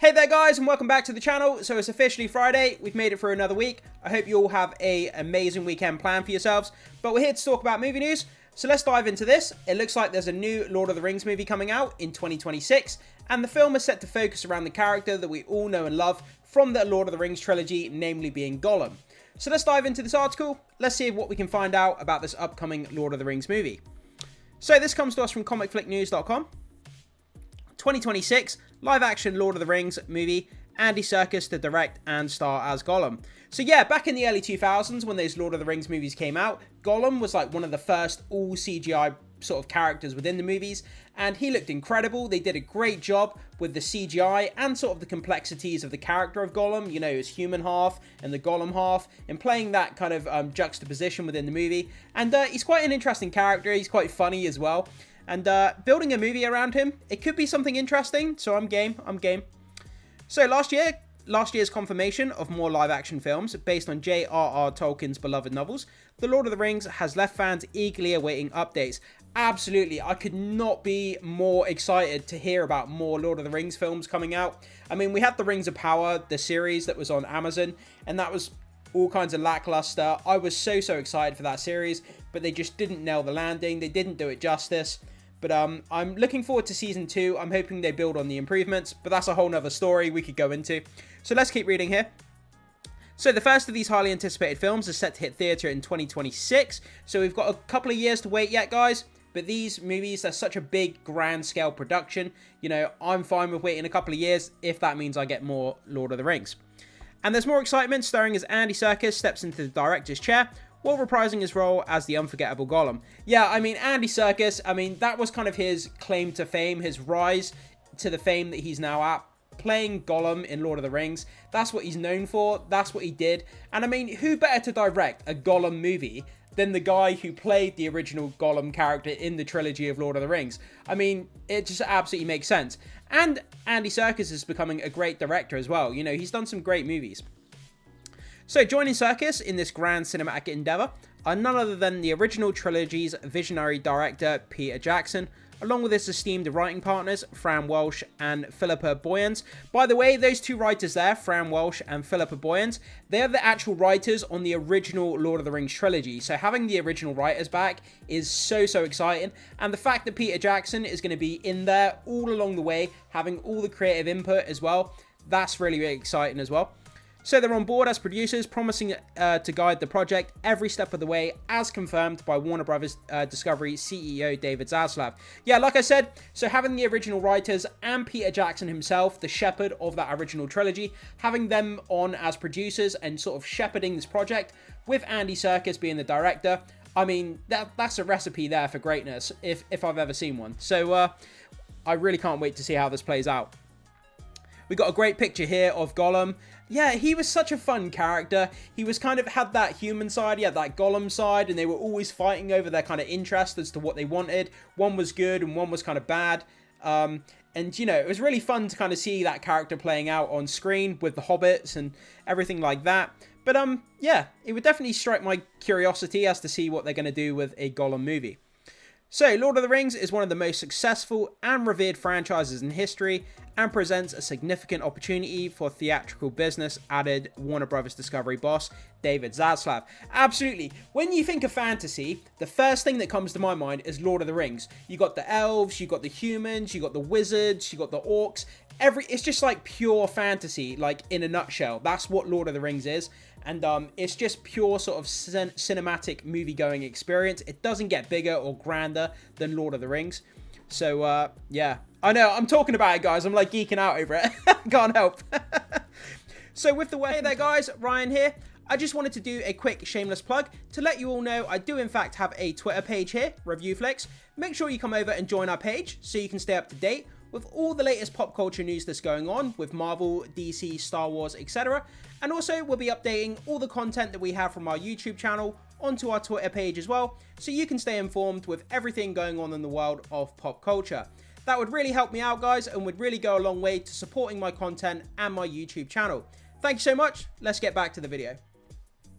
Hey there guys, and welcome back to the channel. So it's officially Friday, we've made it through another week. I hope you all have an amazing weekend planned for yourselves, but we're here to talk about movie news. So let's dive into this. It looks like there's a new Lord of the Rings movie coming out in 2026, and the film is set to focus around the character that we all know and love from the Lord of the Rings trilogy, namely being Gollum. So let's dive into this article. Let's see what we can find out about this upcoming Lord of the Rings movie. So this comes to us from comicflicknews.com. 2026 live-action Lord of the Rings movie, Andy Serkis to direct and star as Gollum. So yeah, back in the early 2000s when those Lord of the Rings movies came out, Gollum was like one of the first all CGI sort of characters within the movies, and he looked incredible. They did a great job with the CGI and sort of the complexities of the character of Gollum, you know, his human half and the Gollum half, and playing that kind of juxtaposition within the movie. And he's quite an interesting character, he's quite funny as well. And building a movie around him, it could be something interesting, so I'm game. So last year's confirmation of more live-action films based on J.R.R. Tolkien's beloved novels, The Lord of the Rings has left fans eagerly awaiting updates. Absolutely, I could not be more excited to hear about more Lord of the Rings films coming out. I mean, we had the Rings of Power, the series that was on Amazon, and that was all kinds of lackluster. I was so excited for that series, but they just didn't nail the landing. They didn't do it justice. But I'm looking forward to season 2. I'm hoping they build on the improvements, but that's a whole nother story we could go into. So let's keep reading here. So the first of these highly anticipated films is set to hit theatre in 2026. So we've got a couple of years to wait yet, guys. But these movies, they're such a big, grand scale production. You know, I'm fine with waiting a couple of years if that means I get more Lord of the Rings. And there's more excitement starring as Andy Serkis steps into the director's chair while reprising his role as the unforgettable Gollum. Yeah, I mean, Andy Serkis, I mean, that was kind of his claim to fame, his rise to the fame that he's now at, playing Gollum in Lord of the Rings. That's what he's known for, that's what he did. And I mean, who better to direct a Gollum movie than the guy who played the original Gollum character in the trilogy of Lord of the Rings? I mean, it just absolutely makes sense. And Andy Serkis is becoming a great director as well. You know, he's done some great movies. So joining Serkis in this grand cinematic endeavour are none other than the original trilogy's visionary director Peter Jackson, along with his esteemed writing partners Fran Welsh and Philippa Boyens. By the way, those two writers there, Fran Welsh and Philippa Boyens, they're the actual writers on the original Lord of the Rings trilogy. So having the original writers back is so exciting. And the fact that Peter Jackson is going to be in there all along the way, having all the creative input as well, that's really exciting as well. So they're on board as producers, promising to guide the project every step of the way, as confirmed by Warner Brothers Discovery CEO David Zaslav. Yeah, like I said, so having the original writers and Peter Jackson himself, the shepherd of that original trilogy, having them on as producers and sort of shepherding this project, with Andy Serkis being the director, I mean, that's a recipe there for greatness, if I've ever seen one. So I really can't wait to see how this plays out. We got a great picture here of Gollum. Yeah, he was such a fun character. He was kind of had that human side, he had that Gollum side, and they were always fighting over their kind of interest as to what they wanted. One was good and one was kind of bad. And, you know, it was really fun to kind of see that character playing out on screen with the hobbits and everything like that. But, yeah, it would definitely strike my curiosity as to see what they're going to do with a Gollum movie. So, Lord of the Rings is one of the most successful and revered franchises in history and presents a significant opportunity for theatrical business, added Warner Brothers Discovery boss David Zaslav. Absolutely. When you think of fantasy, the first thing that comes to my mind is Lord of the Rings. You got the elves, you got the humans, you got the wizards, you got the orcs. It's just like pure fantasy, like in a nutshell. That's what Lord of the Rings is. And it's just pure sort of cinematic movie-going experience. It doesn't get bigger or grander than Lord of the Rings. So, yeah. I know, I'm talking about it, guys. I'm like geeking out over it. Can't help. So with the way, hey there, guys. Ryan here. I just wanted to do a quick shameless plug to let you all know I do in fact have a Twitter page here, ReviewFlix. Make sure you come over and join our page so you can stay up to date with all the latest pop culture news that's going on with Marvel, DC, Star Wars, etc. And also, we'll be updating all the content that we have from our YouTube channel onto our Twitter page as well, so you can stay informed with everything going on in the world of pop culture. That would really help me out, guys, and would really go a long way to supporting my content and my YouTube channel. Thank you so much. Let's get back to the video.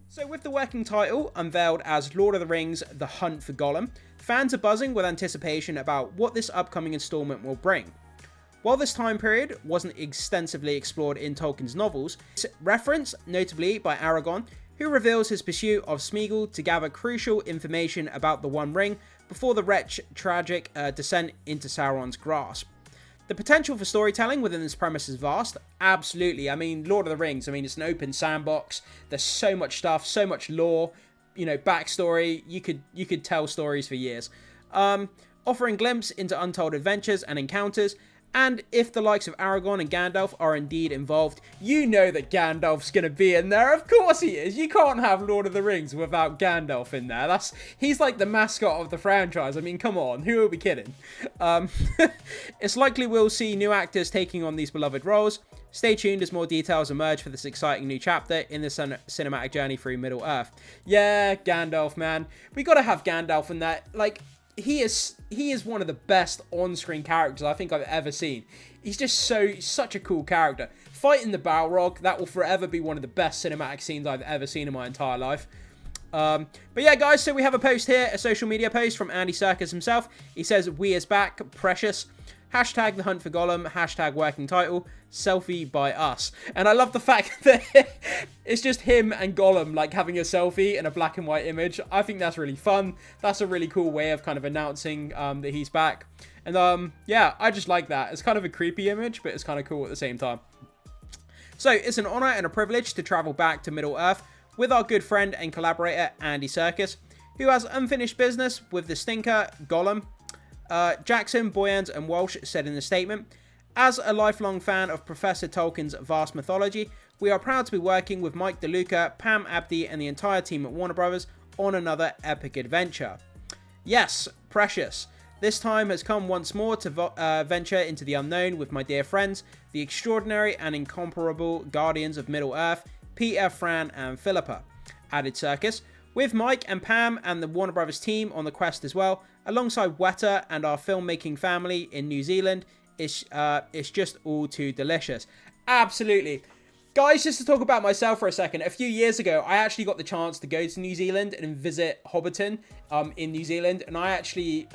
So with the working title unveiled as Lord of the Rings: The Hunt for Gollum, fans are buzzing with anticipation about what this upcoming installment will bring. While this time period wasn't extensively explored in Tolkien's novels, it's referenced notably by Aragorn, who reveals his pursuit of Smeagol to gather crucial information about the One Ring before the wretch's tragic descent into Sauron's grasp. The potential for storytelling within this premise is vast. Absolutely. I mean, Lord of the Rings, I mean, it's an open sandbox. There's so much stuff, so much lore, you know, backstory. You could tell stories for years. Offering glimpse into untold adventures and encounters. And if the likes of Aragorn and Gandalf are indeed involved, you know that Gandalf's going to be in there. Of course he is. You can't have Lord of the Rings without Gandalf in there. He's like the mascot of the franchise. I mean, come on. Who are we kidding? It's likely we'll see new actors taking on these beloved roles. Stay tuned as more details emerge for this exciting new chapter in the cinematic journey through Middle-earth. Yeah, Gandalf, man. We got to have Gandalf in there. Like, he is one of the best on-screen characters I think I've ever seen. He's just such a cool character. Fighting the Balrog, that will forever be one of the best cinematic scenes I've ever seen in my entire life. But yeah, guys, so we have a post here, a social media post from Andy Serkis himself. He says, "We is back, precious. Hashtag the hunt for Gollum, hashtag working title, selfie by us." And I love the fact that it's just him and Gollum like having a selfie in a black and white image. I think that's really fun. That's a really cool way of kind of announcing that he's back. And yeah, I just like that. It's kind of a creepy image, but it's kind of cool at the same time. So it's an honor and a privilege to travel back to Middle-earth with our good friend and collaborator Andy Serkis, who has unfinished business with the stinker Gollum. Jackson, Boyens and Walsh said in a statement, "As a lifelong fan of Professor Tolkien's vast mythology, we are proud to be working with Mike DeLuca, Pam Abdi and the entire team at Warner Brothers on another epic adventure." Yes, precious. This time has come once more to venture into the unknown with my dear friends, the extraordinary and incomparable guardians of Middle-earth, Peter, Fran and Philippa, added Serkis, with Mike and Pam and the Warner Brothers team on the quest as well, alongside Weta and our filmmaking family in New Zealand. It's just all too delicious. Absolutely. Guys, just to talk about myself for a second, a few years ago, I actually got the chance to go to New Zealand and visit Hobbiton in New Zealand, and I actually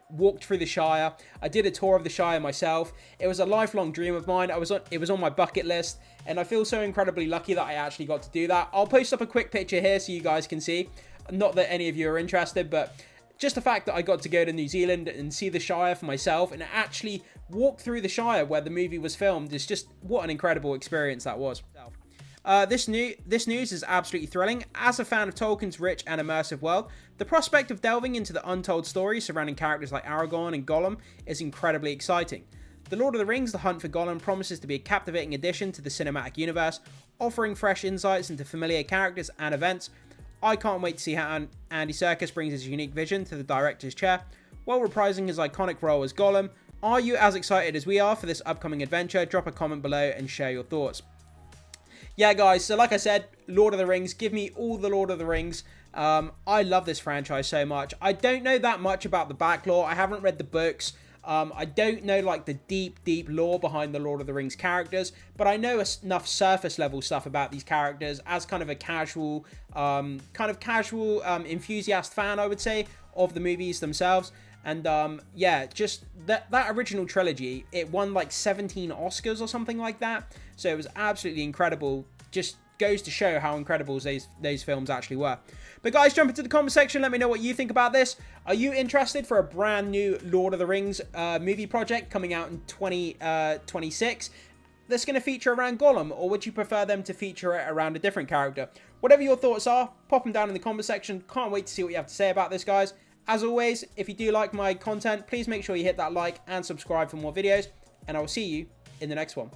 walked through the Shire. I did a tour of the Shire myself. It was a lifelong dream of mine. It was on my bucket list, and I feel so incredibly lucky that I actually got to do that. I'll post up a quick picture here so you guys can see. Not that any of you are interested, but just the fact that I got to go to New Zealand and see the Shire for myself and actually walk through the Shire where the movie was filmed is just what an incredible experience that was. This news is absolutely thrilling. As a fan of Tolkien's rich and immersive world, the prospect of delving into the untold stories surrounding characters like Aragorn and Gollum is incredibly exciting. The Lord of the Rings: The Hunt for Gollum promises to be a captivating addition to the cinematic universe, offering fresh insights into familiar characters and events. I can't wait to see how Andy Serkis brings his unique vision to the director's chair, while reprising his iconic role as Gollum. Are you as excited as we are for this upcoming adventure? Drop a comment below and share your thoughts. Yeah, guys, so like I said, Lord of the Rings, give me all the Lord of the Rings. I love this franchise so much. I don't know that much about the back lore. I haven't read the books. I don't know like the deep lore behind the Lord of the Rings characters, but I know enough surface level stuff about these characters as kind of a casual enthusiast fan, I would say, of the movies themselves. And yeah, just that original trilogy, it won like 17 Oscars or something like that. So it was absolutely incredible. Just goes to show how incredible those films actually were. But guys, jump into the comment section. Let me know what you think about this. Are you interested for a brand new Lord of the Rings movie project coming out in 2026 that's going to feature around Gollum? Or would you prefer them to feature it around a different character? Whatever your thoughts are, pop them down in the comment section. Can't wait to see what you have to say about this, guys. As always, if you do like my content, please make sure you hit that like and subscribe for more videos. And I will see you in the next one.